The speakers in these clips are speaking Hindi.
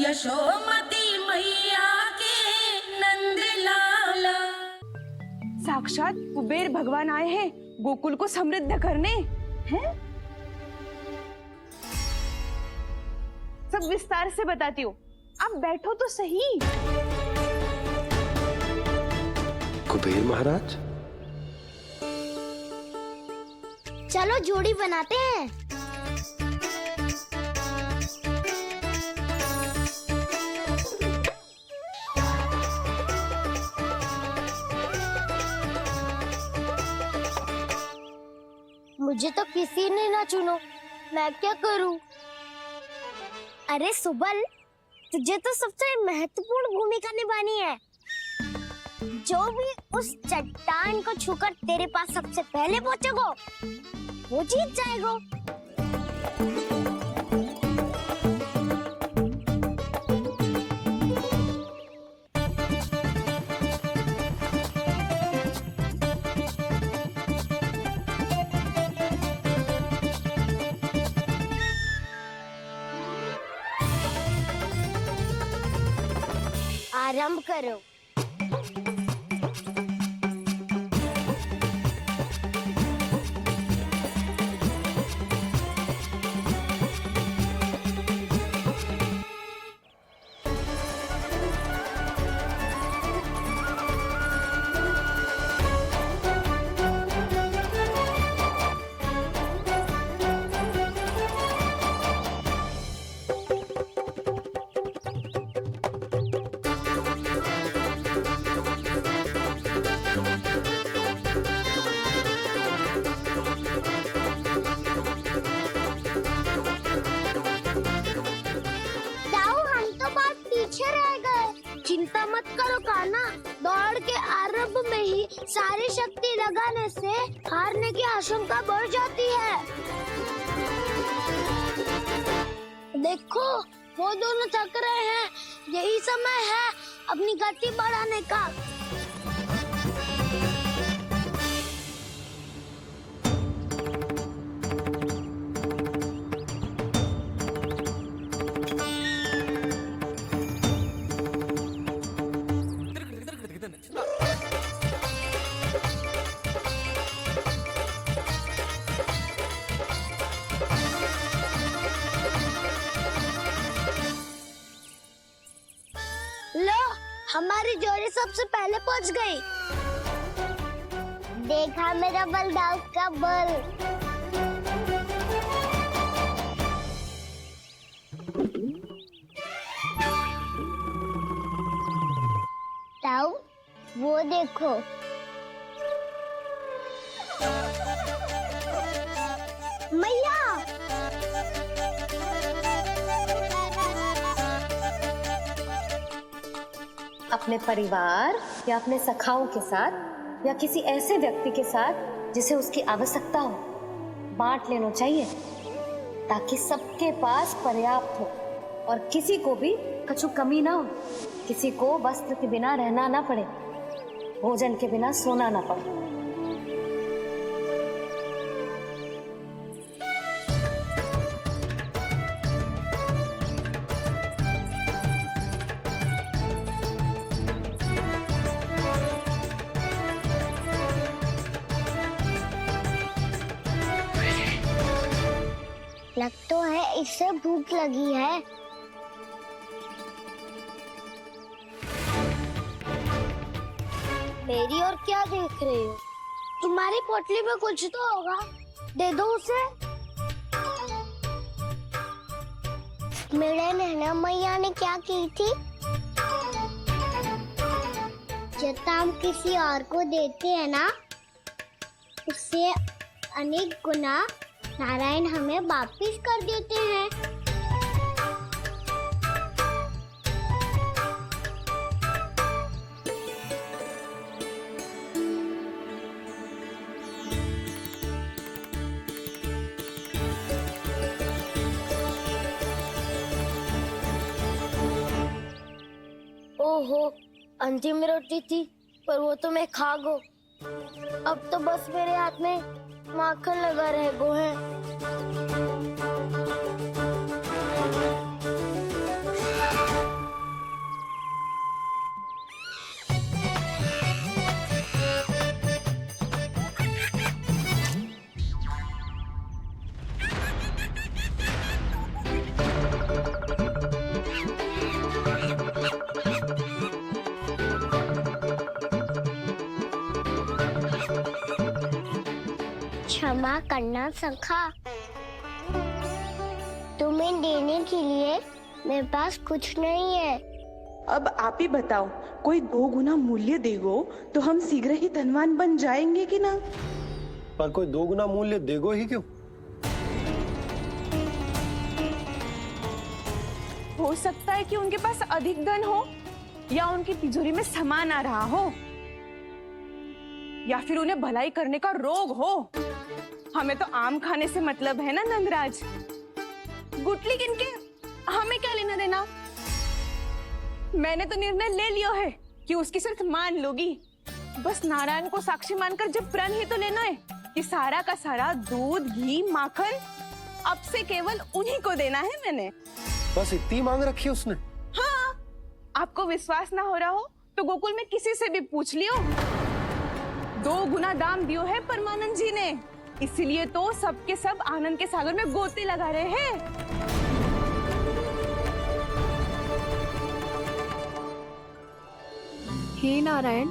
यशोमती मैया के नंद लाला। साक्षात कुबेर भगवान आए हैं गोकुल को समृद्ध करने हैं। सब विस्तार से बताती हूँ, आप बैठो तो सही। कुबेर महाराज, चलो जोड़ी बनाते हैं। मुझे तो किसी ने ना चुनो, मैं क्या करूं? अरे सुबल, तुझे तो सबसे महत्वपूर्ण भूमिका निभानी है। जो भी उस चट्टान को छूकर तेरे पास सबसे पहले पहुंचेगा वो जीत जाएगा। आरंभ करो। चिंता मत करो कान्हा, दौड़ के आरंभ में ही सारी शक्ति लगाने से हारने की आशंका बढ़ जाती है। देखो वो दोनों थक रहे हैं, यही समय है अपनी गति बढ़ाने का। लो, हमारी जोड़ी सबसे पहले पहुंच गई। देखा मेरा बलदाव का बल। ताऊ, वो देखो। मैया, अपने परिवार या अपने सखाओं के साथ या किसी ऐसे व्यक्ति के साथ जिसे उसकी आवश्यकता हो बांट लेना चाहिए, ताकि सबके पास पर्याप्त हो और किसी को भी कछु कमी ना हो, किसी को वस्त्र के बिना रहना ना पड़े, भोजन के बिना सोना ना पड़े। लग तो है इससे भूख लगी है। मेरी और क्या देख रहे हो? तुम्हारी पोटली में कुछ तो होगा, दे दो उसे। मेरे नैना मैया ने क्या की थी? जब हम किसी और को देते हैं ना, उससे अनेक गुना नारायण हमें वापिस कर देते हैं। ओहो, अंतिम रोटी थी, पर वो तो मैं खा गो। अब तो बस मेरे हाथ में माखन लगा रह गो है। क्षमा करना सखा। तुम्हें देने के लिए मेरे पास कुछ नहीं है। अब आप ही बताओ, कोई 2 गुना मूल्य देगो तो हम शीघ्र ही धनवान बन जाएंगे कि ना? पर कोई 2 गुना मूल्य देगो ही क्यों? हो सकता है कि उनके पास अधिक धन हो, या उनकी तिजोरी में सामान आ रहा हो, या फिर उन्हें भलाई करने का रोग हो। हमें तो आम खाने से मतलब है ना नंदराज। गुटली किनके, हमें क्या लेना देना। मैंने तो निर्णय ले लिया है कि उसकी सिर्फ मान लूंगी। बस नारायण को साक्षी मानकर जब प्रण ही तो लेना है कि सारा का सारा दूध, घी, माखन अब से केवल उन्हीं को देना है मैंने। बस इतनी मांग रखी है उसने? हाँ, आपको विश्वास ना हो रहा हो तो गोकुल में किसी से भी पूछ लियो। 2 गुना दाम दियो है परमानंद जी ने, इसीलिए तो सबके सब आनंद के सागर में गोते लगा रहे हैं। हे नारायण,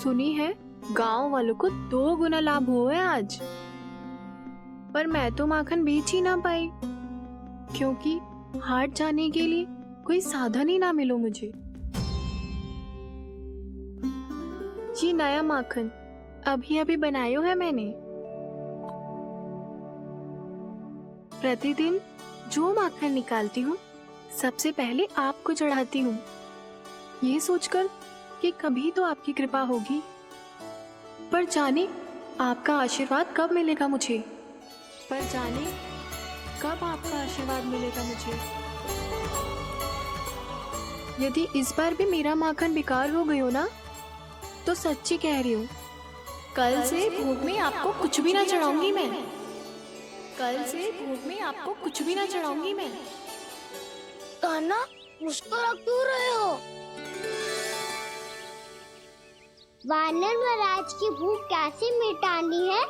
सुनी है गांव वालों को 2 गुना लाभ हुआ है आज। पर मैं तो माखन बेच ही ना पाई, क्योंकि हाट जाने के लिए कोई साधन ही ना मिलो मुझे। जी नया माखन अभी अभी बनायो है मैंने। प्रतिदिन जो माखन निकालती हूँ सबसे पहले आपको चढ़ाती हूँ, ये सोचकर कि कभी तो आपकी कृपा होगी। पर जाने आपका आशीर्वाद कब मिलेगा मुझे, पर जाने कब आपका आशीर्वाद मिलेगा मुझे। यदि इस बार भी मेरा माखन बेकार हो गयो ना, तो सच्ची कह रही हूँ, कल से भोग में आपको कुछ भी ना चढ़ाऊंगी मैं। कल से भोग में आपको कुछ भी ना चढ़ाऊंगी मैं। कान्हा, मुस्कुरा क्यों रहे हो? वानर महाराज की भूख कैसे मिटानी है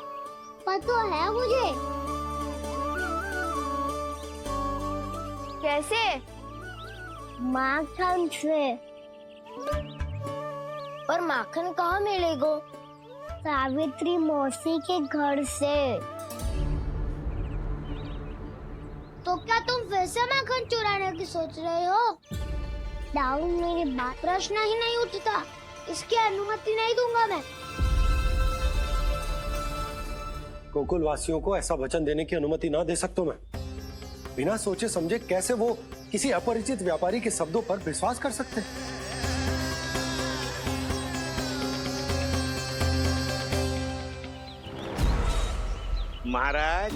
पता है मुझे। कैसे? माखन से। पर माखन कहाँ मिलेगा? सावित्री मौसी के घर से। तो क्या तुम फिर से माखन चुराने की सोच रहे हो? डाउन मेरी बात प्रश्न ही नहीं उठता, इसकी अनुमति नहीं दूंगा मैं। गोकुल वासियों को ऐसा वचन देने की अनुमति ना दे सकता मैं। बिना सोचे समझे कैसे वो किसी अपरिचित व्यापारी के शब्दों पर विश्वास कर सकते हैं? महाराज,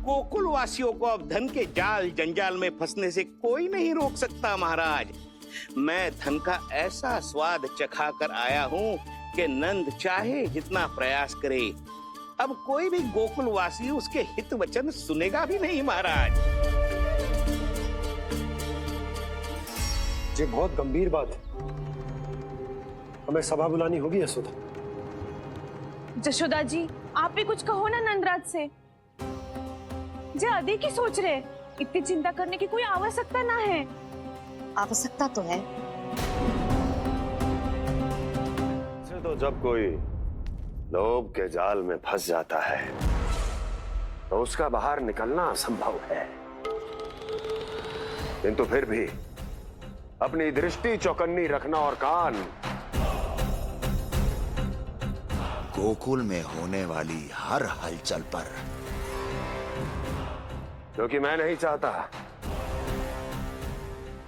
गोकुल वासियों को अब धन के जाल जंजाल में फंसने से कोई नहीं रोक सकता। महाराज, मैं धन का ऐसा स्वाद चखा कर आया हूँ कि नंद चाहे जितना प्रयास करे, अब कोई भी गोकुल वासी उसके हित वचन सुनेगा भी नहीं। महाराज, ये बहुत गंभीर बात है, हमें सभा बुलानी होगी यशोदा। जशोदा जी, आप भी कुछ कहो ना नंदराज से। जे अधिक ही सोच रहे, इतनी चिंता करने की कोई आवश्यकता ना है। आवश्यकता तो है। तो जब कोई लोभ के जाल में फंस जाता है तो उसका बाहर निकलना असंभव है, किंतु फिर भी अपनी दृष्टि चौकन्नी रखना और कान गोकुल में होने वाली हर हलचल पर, क्योंकि मैं नहीं चाहता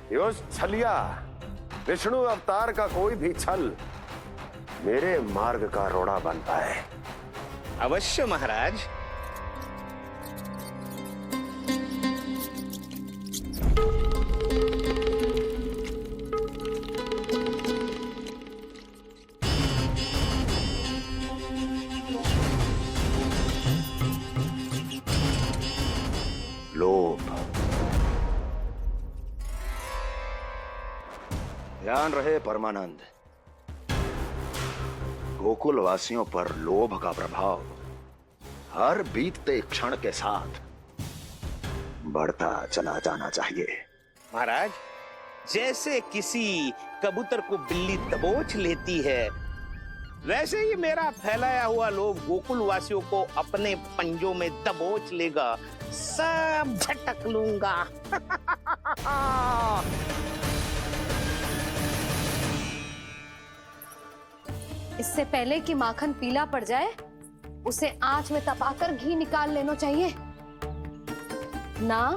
कि उस छलिया विष्णु अवतार का कोई भी छल मेरे मार्ग का रोड़ा बन पाए। अवश्य महाराज। लोभ, ध्यान रहे परमानंद, गोकुल वासियों पर लोभ का प्रभाव हर बीतते क्षण के साथ बढ़ता चला जाना चाहिए। महाराज, जैसे किसी कबूतर को बिल्ली दबोच लेती है, वैसे ही मेरा फैलाया हुआ लोभ गोकुल वासियों को अपने पंजों में दबोच लेगा, सब झटक लूंगा। इससे पहले कि माखन पीला पड़ जाए, उसे आंच में तपाकर घी निकाल लेना चाहिए, ना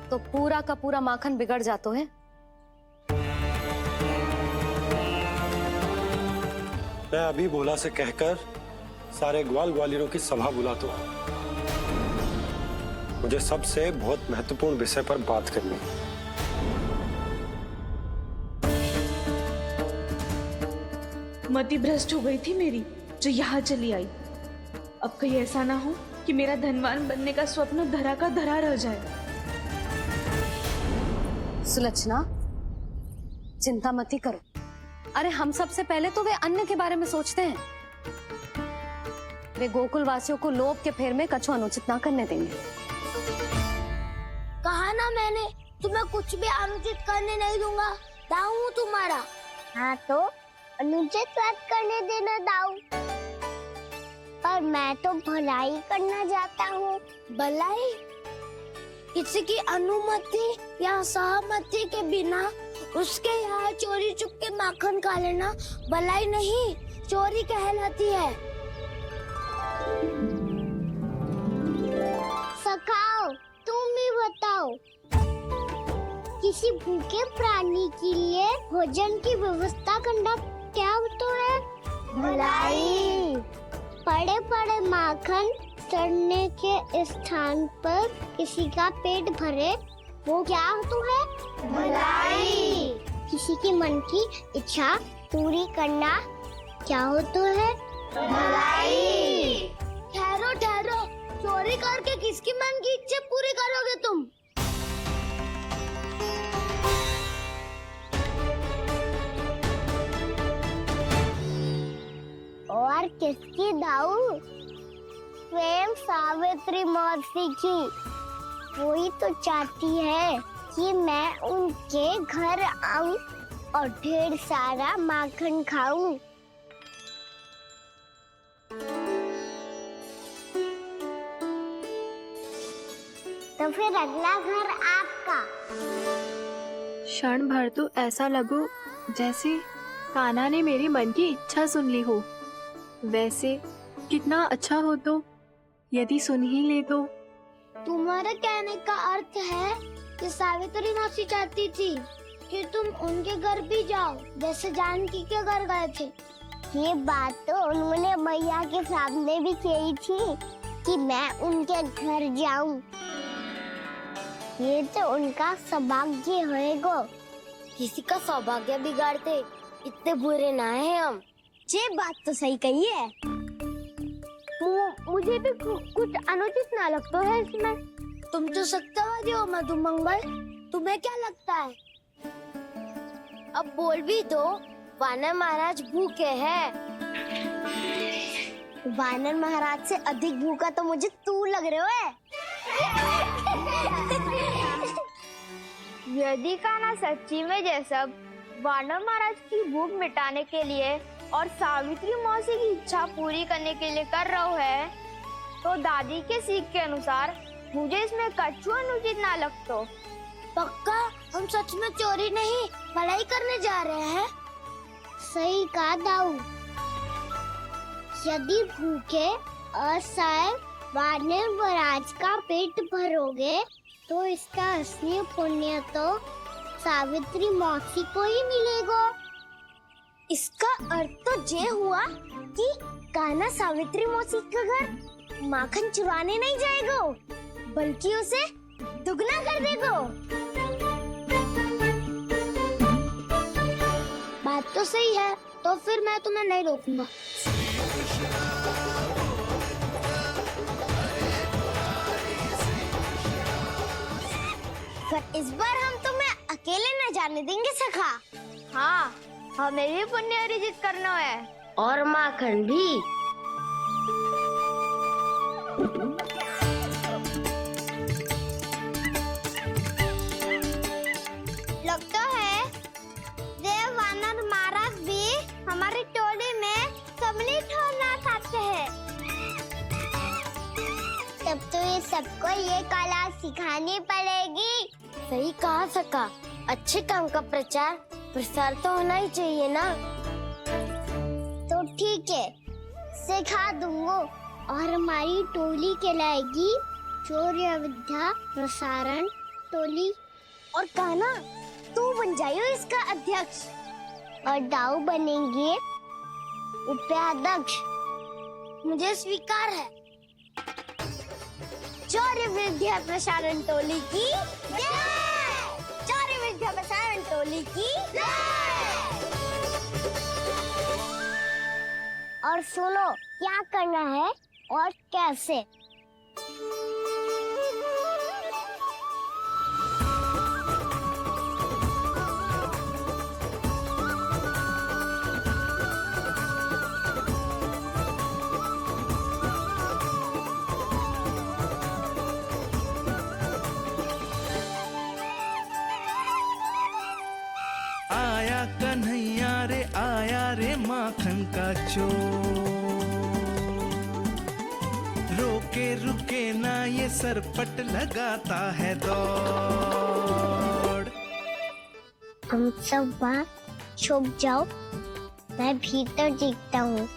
तो पूरा का पूरा माखन बिगड़ जाता है। मैं अभी भोला से कहकर सारे ग्वाल ग्वालियरों की सभा बुलाता हूं। मुझे सबसे बहुत महत्वपूर्ण विषय पर बात करनी है। मति भ्रष्ट हो गई थी मेरी, जो यहाँ चली आई। अब कहीं ऐसा ना हो कि मेरा धनवान बनने का स्वप्न धरा का धरा रह जाए। सुलक्षणा, चिंता मत ही करो। अरे हम सबसे पहले तो वे अन्न के बारे में सोचते हैं। वे गोकुल वासियों को लोभ के फेर में कछु अनुचित ना करने देंगे। कहा ना मैंने, तुम्हें कुछ भी अनुचित करने नहीं दूंगा। दाऊ हूँ तुम्हारा। हाँ तो अनुचित बात करने देना दाऊ। पर मैं तो भलाई करना चाहता हूँ। भलाई? किसी की अनुमति या सहमति के बिना उसके यहाँ चोरी चुप के माखन खा लेना भलाई नहीं, चोरी कहलाती है। सखाओ, तुम ही बताओ, किसी भूखे प्राणी के लिए भोजन की व्यवस्था करना क्या तो है? भलाई। पड़े पड़े माखन चढ़ने के स्थान पर किसी का पेट भरे, वो क्या तो है? भलाई। किसी के मन की इच्छा पूरी करना क्या हो तो है? भलाई। ठहरो ठहरो, चोरी करके किसकी मन की इच्छा पूरी करोगे तुम? और किसकी दाऊ? स्वयं सावित्री मौसी की। वही तो चाहती है कि मैं उनके घर आऊं और ढेर सारा माखन खाऊं। तो फिर अगला घर आपका। क्षण भर तो ऐसा लगो जैसे कान्हा ने मेरे मन की इच्छा सुन ली हो। वैसे कितना अच्छा हो तो यदि सुन ही ले तो। तुम्हारे कहने का अर्थ है कि सावित्री मौसी चाहती थी कि तुम उनके घर भी जाओ, जैसे जानकी के घर गए थे। ये बात तो उन्होंने मैया के सामने भी कही थी कि मैं उनके घर जाऊं। ये तो उनका सौभाग्य होएगा। किसी का सौभाग्य बिगाड़ते इतने बुरे ना है हम। ये बात तो सही कही है। मुझे भी कुछ अनुचित ना लगता है इसमें। तुम तो सत्यवादी हो मधुमंगल, तुम्हें क्या लगता है? अब बोल भी दो, वानर महाराज भूखे हैं। वानर महाराज से अधिक भूखा तो मुझे तू लग रहे हो। यदि कान्हा सच्ची में जैसा वानर महाराज की भूख मिटाने के लिए और सावित्री मौसी की इच्छा पूरी करने के लिए कर रहा है, तो दादी के सीख के अनुसार मुझे इसमें कछु अनुचित ना लगता। पक्का हम सच में चोरी नहीं भलाई करने जा रहे हैं। सही कहा दाऊ। यदि भूखे असहाय वानर महाराज का पेट भरोगे तो इसका असली पुण्य तो सावित्री मौसी को ही मिलेगा। इसका अर्थ तो ये हुआ कि कान्हा सावित्री मौसी का घर माखन चुराने नहीं जाएगा, बल्कि उसे दुगना कर देगा। बात तो सही है, तो फिर मैं तुम्हें नहीं रोकूंगा। पर इस बार हम तुम्हें अकेले न जाने देंगे सखा। हाँ, हमें भी पुण्य अर्जित करना है और माखन भी। लगता है देव वानर महाराज भी हमारी टोली में पर ये कला सिखानी पड़ेगी। सही कहा सका, अच्छे काम का प्रचार प्रसार तो होना ही चाहिए ना। तो ठीक है, सिखा दूंगा और हमारी टोली कहलाएगी शौर्य विद्या प्रसारण टोली। और कान्हा तू बन जाइयो इसका अध्यक्ष और दाऊ बनेंगे उपाध्यक्ष। मुझे स्वीकार है। शौर्य विद्या प्रसारण टोली की जय! शौर्य विद्या प्रसारण टोली की जय! और सुनो क्या करना है और कैसे। आया कन्हैया रे आया रे माखन का चोर, रोके रुके ना ये सरपट लगाता है दौड़। तुम सब बाहर छुप जाओ, मैं भीतर देखता हूँ।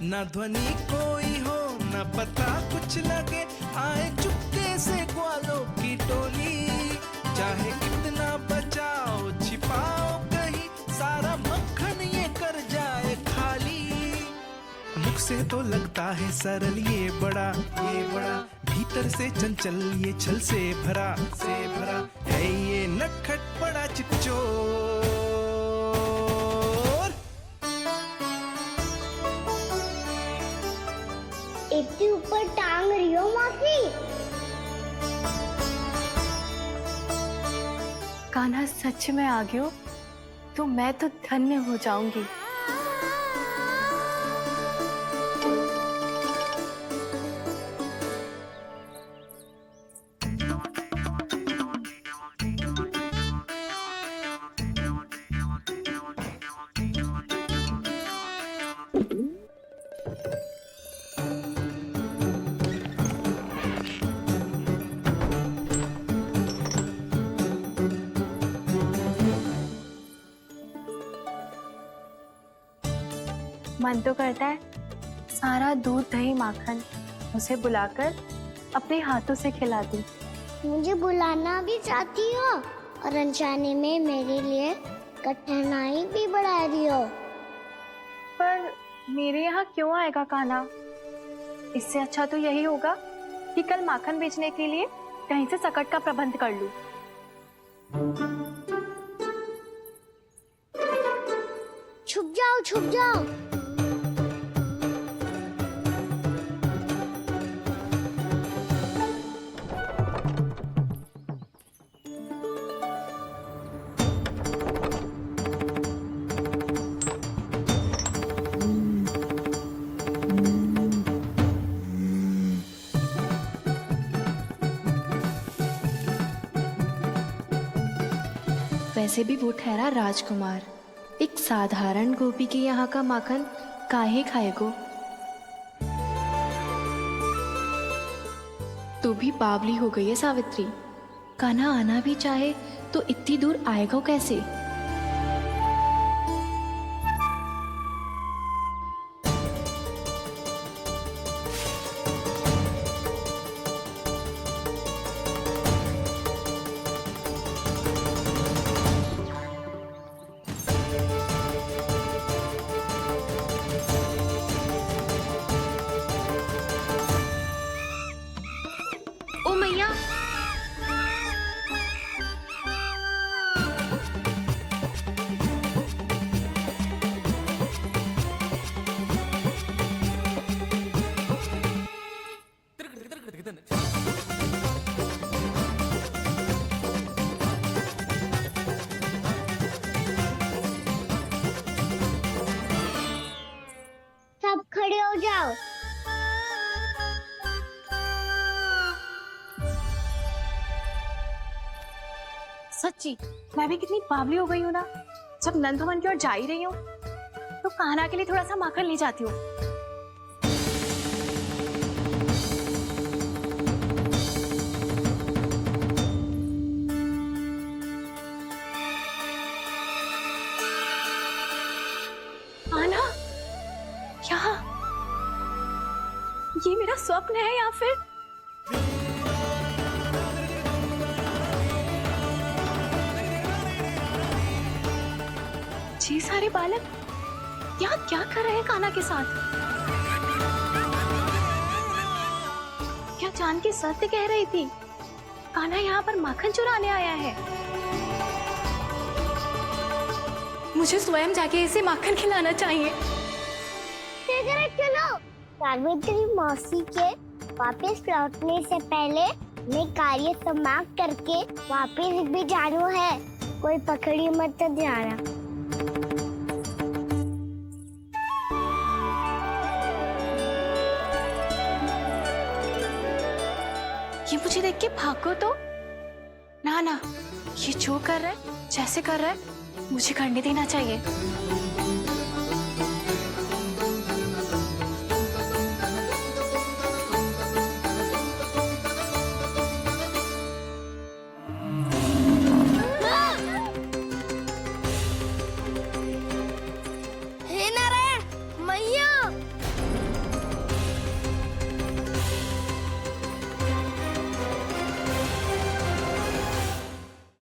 न ध्वनि कोई हो न पता कुछ लगे, आए चुपके से ग्वालों की टोली। चाहे कितना बचाओ छिपाओ कहीं, सारा मक्खन ये कर जाए खाली। मुख से तो लगता है सरल ये बड़ा भीतर से चंचल ये छल से भरा है ये नटखट बड़ा चिकचोर। इतनी ऊपर टांग रही हो माफी। कान्हा सच में आ गयो तो मैं तो धन्य हो जाऊंगी। मन तो करता है सारा दूध दही माखन उसे बुलाकर अपने हाथों से खिला दूं। मुझे बुलाना भी चाहती हो और अनजाने में मेरे लिए कठिनाई भी बढ़ा रही हो। पर मेरे यहाँ क्यों आएगा कान्हा? इससे अच्छा तो यही होगा कि कल माखन बेचने के लिए कहीं से सकट का प्रबंध कर लूं। छुप जाओ छुप जाओ। वैसे भी वो ठहरा राजकुमार, एक साधारण गोपी के यहाँ का माखन काहे खाएगो। तू भी बावली हो गई है सावित्री। कान्हा आना भी चाहे तो इतनी दूर आएगा कैसे? ओ मैया, सब खड़े हो जाओ। सच्ची मैं भी कितनी बावली हो गई हूँ ना। जब नंद भवन की ओर जा ही रही हूँ तो कान्हा के लिए थोड़ा सा माखन ले जाती हूँ। स्वप्न है या फिर ये सारे बालक यहाँ क्या कर रहे हैं कान्हा के साथ? क्या जानकी सत्य कह रही थी? कान्हा यहाँ पर माखन चुराने आया है। मुझे स्वयं जाके इसे माखन खिलाना चाहिए। चलो, सावित्री मौसी के वापस लौटने से पहले मैं कार्य समाप्त करके वापस भी जाना है। कोई पकड़ी मत जाना। ये मुझे देख के भागो तो ना, ये जो कर रहा है, जैसे कर रहा है, मुझे करने देना चाहिए।